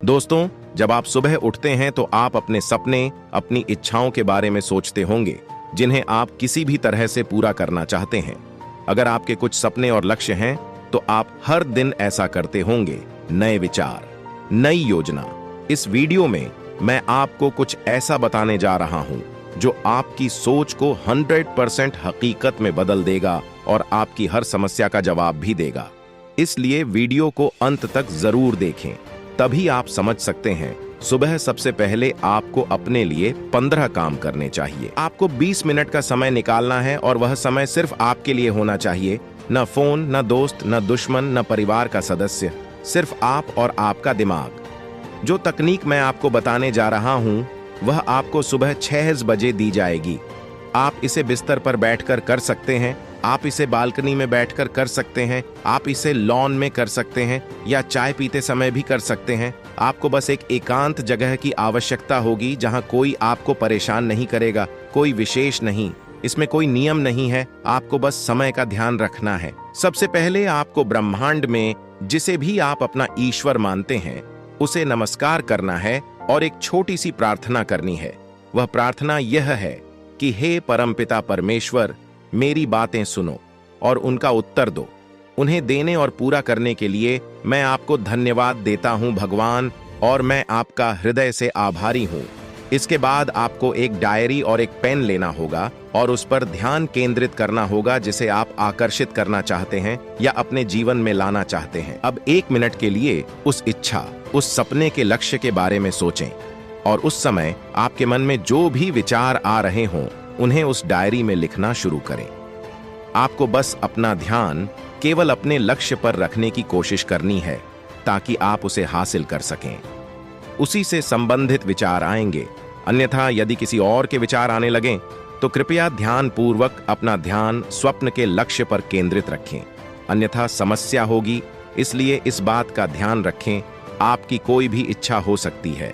दोस्तों, जब आप सुबह उठते हैं तो आप अपने सपने, अपनी इच्छाओं के बारे में सोचते होंगे, जिन्हें आप किसी भी तरह से पूरा करना चाहते हैं। अगर आपके कुछ सपने और लक्ष्य हैं, तो आप हर दिन ऐसा करते होंगे। नए विचार, नई योजना। इस वीडियो में मैं आपको कुछ ऐसा बताने जा रहा हूं जो आपकी सोच को 100% हकीकत में बदल देगा और आपकी हर समस्या का जवाब भी देगा। इसलिए वीडियो को अंत तक जरूर देखें, तभी आप समझ सकते हैं। सुबह सबसे पहले आपको अपने लिए 15 काम करने चाहिए। आपको 20 मिनट का समय निकालना है और वह समय सिर्फ आपके लिए होना चाहिए। न फोन, न दोस्त, न दुश्मन, न परिवार का सदस्य, सिर्फ आप और आपका दिमाग। जो तकनीक मैं आपको बताने जा रहा हूं, वह आपको सुबह 6 बजे दी जाएगी। आप इसे बिस्तर पर बैठकर कर सकते हैं, आप इसे बालकनी में बैठकर कर सकते हैं, आप इसे लॉन में कर सकते हैं या चाय पीते समय भी कर सकते हैं। आपको बस एक एकांत जगह की आवश्यकता होगी जहां कोई आपको परेशान नहीं करेगा, कोई विशेष नहीं। इसमें कोई नियम नहीं है, आपको बस समय का ध्यान रखना है। सबसे पहले आपको ब्रह्मांड में जिसे भी आप अपना ईश्वर मानते हैं, उसे नमस्कार करना है और एक छोटी सी प्रार्थना करनी है। वह प्रार्थना यह है कि हे परमपिता परमेश्वर, मेरी बातें सुनो और उनका उत्तर दो। उन्हें देने और पूरा करने के लिए मैं आपको धन्यवाद देता हूं भगवान, और मैं आपका हृदय से आभारी हूं। इसके बाद आपको एक डायरी और एक पेन लेना होगा और उस पर ध्यान केंद्रित करना होगा जिसे आप आकर्षित करना चाहते हैं या अपने जीवन में लाना चाहते हैं। अब 1 मिनट के लिए उस इच्छा, उस सपने के लक्ष्य के बारे में सोचें और उस समय आपके मन में जो भी विचार आ रहे हों, उन्हें उस डायरी में लिखना शुरू करें। आपको बस अपना ध्यान केवल अपने लक्ष्य पर रखने की कोशिश करनी है ताकि आप उसे हासिल कर सकें। उसी से संबंधित विचार आएंगे। अन्यथा यदि किसी और के विचार आने लगें, तो कृपया ध्यानपूर्वक अपना ध्यान स्वप्न के लक्ष्य पर केंद्रित रखें, अन्यथा समस्या होगी। इसलिए इस बात का ध्यान रखें, आपकी कोई भी इच्छा हो सकती है।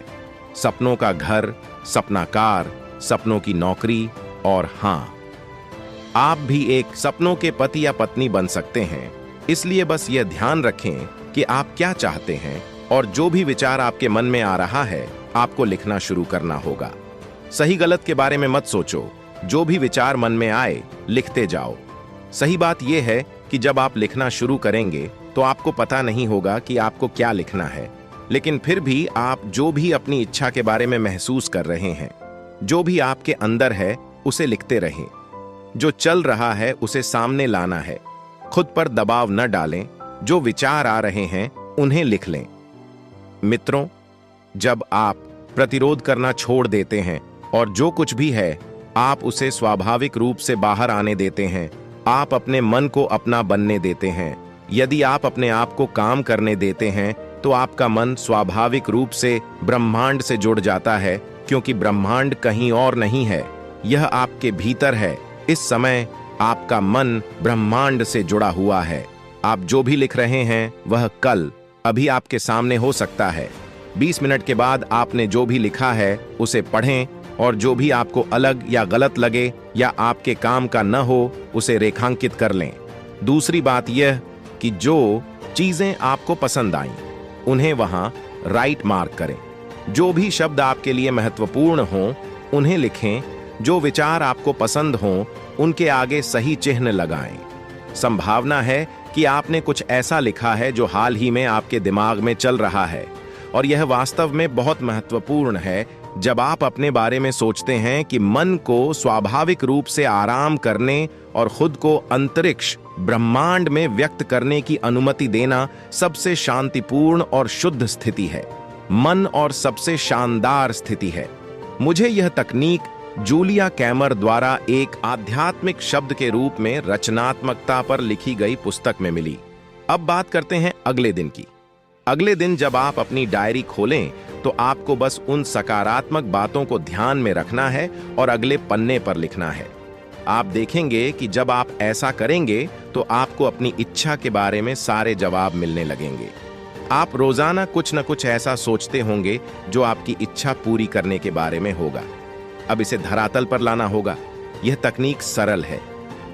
सपनों का घर, सपनाकार, सपनों की नौकरी, और हां, आप भी एक सपनों के पति या पत्नी बन सकते हैं। इसलिए बस यह ध्यान रखें कि आप क्या चाहते हैं, और जो भी विचार आपके मन में आ रहा है, आपको लिखना शुरू करना होगा। सही गलत के बारे में मत सोचो, जो भी विचार मन में आए लिखते जाओ। सही बात यह है कि जब आप लिखना शुरू करेंगे तो आपको पता नहीं होगा कि आपको क्या लिखना है, लेकिन फिर भी आप जो भी अपनी इच्छा के बारे में महसूस कर रहे हैं, जो भी आपके अंदर है, उसे लिखते रहें। जो चल रहा है उसे सामने लाना है। खुद पर दबाव न डालें, जो विचार आ रहे हैं उन्हें लिख लें। मित्रों, जब आप प्रतिरोध करना छोड़ देते हैं और जो कुछ भी है आप उसे स्वाभाविक रूप से बाहर आने देते हैं, आप अपने मन को अपना बनने देते हैं। यदि आप अपने आप को काम करने देते हैं, तो आपका मन स्वाभाविक रूप से ब्रह्मांड से जुड़ जाता है, क्योंकि ब्रह्मांड कहीं और नहीं है, यह आपके भीतर है। इस समय आपका मन ब्रह्मांड से जुड़ा हुआ है। आप जो भी लिख रहे हैं वह कल अभी आपके सामने हो सकता है। 20 मिनट के बाद आपने जो भी लिखा है उसे पढ़ें, और जो भी आपको अलग या गलत लगे या आपके काम का न हो, उसे रेखांकित कर लें। दूसरी बात यह कि जो चीजें आपको पसंद आईं, उन्हें वहां राइट मार्क करें। जो भी शब्द आपके लिए महत्वपूर्ण हों, उन्हें लिखें। जो विचार आपको पसंद हों, उनके आगे सही चिन्ह लगाएं। संभावना है कि आपने कुछ ऐसा लिखा है जो हाल ही में आपके दिमाग में चल रहा है, और यह वास्तव में बहुत महत्वपूर्ण है। जब आप अपने बारे में सोचते हैं कि मन को स्वाभाविक रूप से आराम करने और खुद को अंतरिक्ष, ब्रह्मांड में व्यक्त करने की अनुमति देना सबसे शांतिपूर्ण और शुद्ध स्थिति है, मन और सबसे शानदार स्थिति है। मुझे यह तकनीक जूलिया कैमर द्वारा एक आध्यात्मिक शब्द के रूप में रचनात्मकता पर लिखी गई पुस्तक में मिली। अब बात करते हैं अगले दिन की। अगले दिन जब आप अपनी डायरी खोलें, तो आपको बस उन सकारात्मक बातों को ध्यान में रखना है और अगले पन्ने पर लिखना है। आप देखेंगे कि जब आप ऐसा करेंगे तो आपको अपनी इच्छा के बारे में सारे जवाब मिलने लगेंगे। आप रोजाना कुछ न कुछ ऐसा सोचते होंगे जो आपकी इच्छा पूरी करने के बारे में होगा। अब इसे धरातल पर लाना होगा। यह तकनीक सरल है।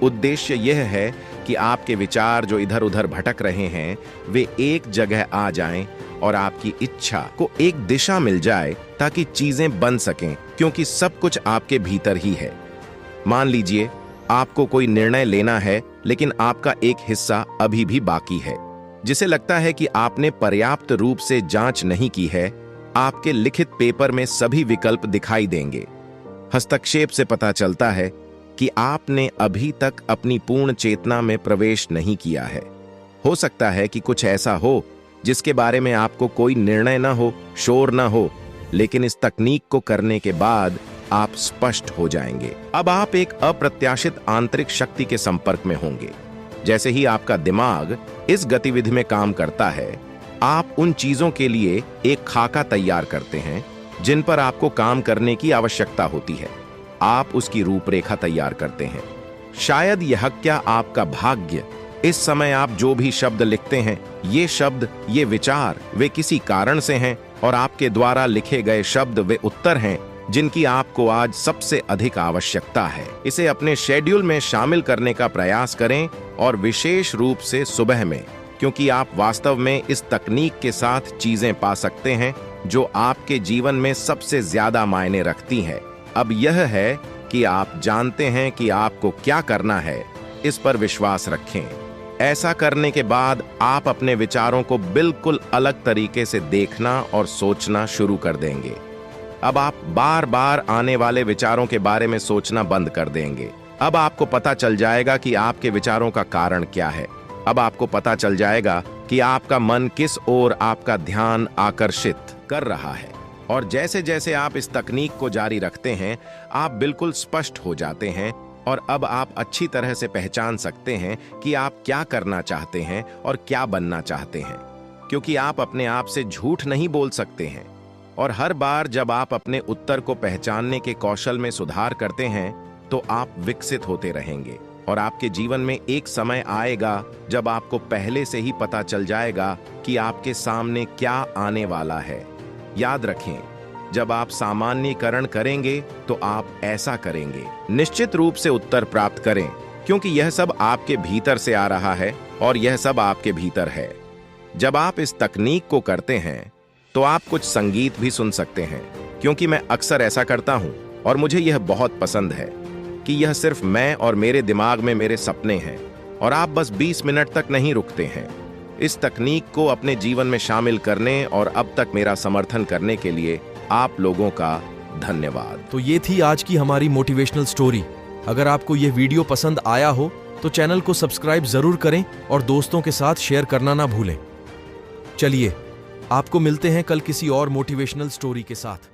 उद्देश्य यह है कि आपके विचार जो इधर उधर भटक रहे हैं, वे एक जगह आ जाएं और आपकी इच्छा को एक दिशा मिल जाए ताकि चीजें बन सकें, क्योंकि सब कुछ आपके भीतर ही है। मान लीजिए आपको कोई निर्णय लेना है, लेकिन आपका एक हिस्सा अभी भी बाकी है, जिसे लगता है कि आपने पर्याप्त रूप से जांच नहीं की है। आपके लिखित पेपर में सभी विकल्प दिखाई देंगे। हस्तक्षेप से पता चलता है कि आपने अभी तक अपनी पूर्ण चेतना में प्रवेश नहीं किया है। हो सकता है कि कुछ ऐसा हो जिसके बारे में आपको कोई निर्णय न हो, शोर न हो, लेकिन इस तकनीक को करने के बाद आप स्पष्ट हो जाएंगे। अब आप एक अप्रत्याशित आंतरिक शक्ति के संपर्क में होंगे। जैसे ही आपका दिमाग इस गतिविधि में काम करता है, आप उन चीजों के लिए एक खाका तैयार करते हैं जिन पर आपको काम करने की आवश्यकता होती है। आप उसकी रूपरेखा तैयार करते हैं। शायद यह क्या आपका भाग्य। इस समय आप जो भी शब्द लिखते हैं, ये शब्द, ये विचार, वे किसी कारण से हैं, और आपके द्वारा लिखे गए शब्द वे उत्तर हैं जिनकी आपको आज सबसे अधिक आवश्यकता है। इसे अपने शेड्यूल में शामिल करने का प्रयास करें, और विशेष रूप से सुबह में, क्योंकि आप वास्तव में इस तकनीक के साथ चीजें पा सकते हैं जो आपके जीवन में सबसे ज्यादा मायने रखती हैं। अब यह है कि आप जानते हैं कि आपको क्या करना है। इस पर विश्वास रखें। ऐसा करने के बाद आप अपने विचारों को बिल्कुल अलग तरीके से देखना और सोचना शुरू कर देंगे। अब आप बार बार आने वाले विचारों के बारे में सोचना बंद कर देंगे। अब आपको पता चल जाएगा कि आपके विचारों का कारण क्या है। अब आपको पता चल जाएगा कि आपका मन किस ओर आपका ध्यान आकर्षित कर रहा है। और जैसे जैसे आप इस तकनीक को जारी रखते हैं, आप बिल्कुल स्पष्ट हो जाते हैं, और अब आप अच्छी तरह से पहचान सकते हैं कि आप क्या करना चाहते हैं और क्या बनना चाहते हैं, क्योंकि आप अपने आप से झूठ नहीं बोल सकते हैं। और हर बार जब आप अपने उत्तर को पहचानने के कौशल में सुधार करते हैं, तो आप विकसित होते रहेंगे, और आपके जीवन में एक समय आएगा जब आपको पहले से ही पता चल जाएगा कि आपके सामने क्या आने वाला है। याद रखें, जब आप सामान्यीकरण करेंगे तो आप ऐसा करेंगे। निश्चित रूप से उत्तर प्राप्त करें, क्योंकि यह सब आपके भीतर से आ रहा है, और यह सब आपके भीतर है। जब आप इस तकनीक को करते हैं तो आप कुछ संगीत भी सुन सकते हैं, क्योंकि मैं अक्सर ऐसा करता हूं, और मुझे यह बहुत पसंद है कि यह सिर्फ मैं और मेरे दिमाग में मेरे सपने हैं, और आप बस 20 मिनट तक नहीं रुकते हैं। इस तकनीक को अपने जीवन में शामिल करने और अब तक मेरा समर्थन करने के लिए आप लोगों का धन्यवाद। तो ये थी आज की हमारी मोटिवेशनल स्टोरी। अगर आपको यह वीडियो पसंद आया हो तो चैनल को सब्सक्राइब जरूर करें और दोस्तों के साथ शेयर करना ना भूलें। चलिए, आपको मिलते हैं कल किसी और मोटिवेशनल स्टोरी के साथ।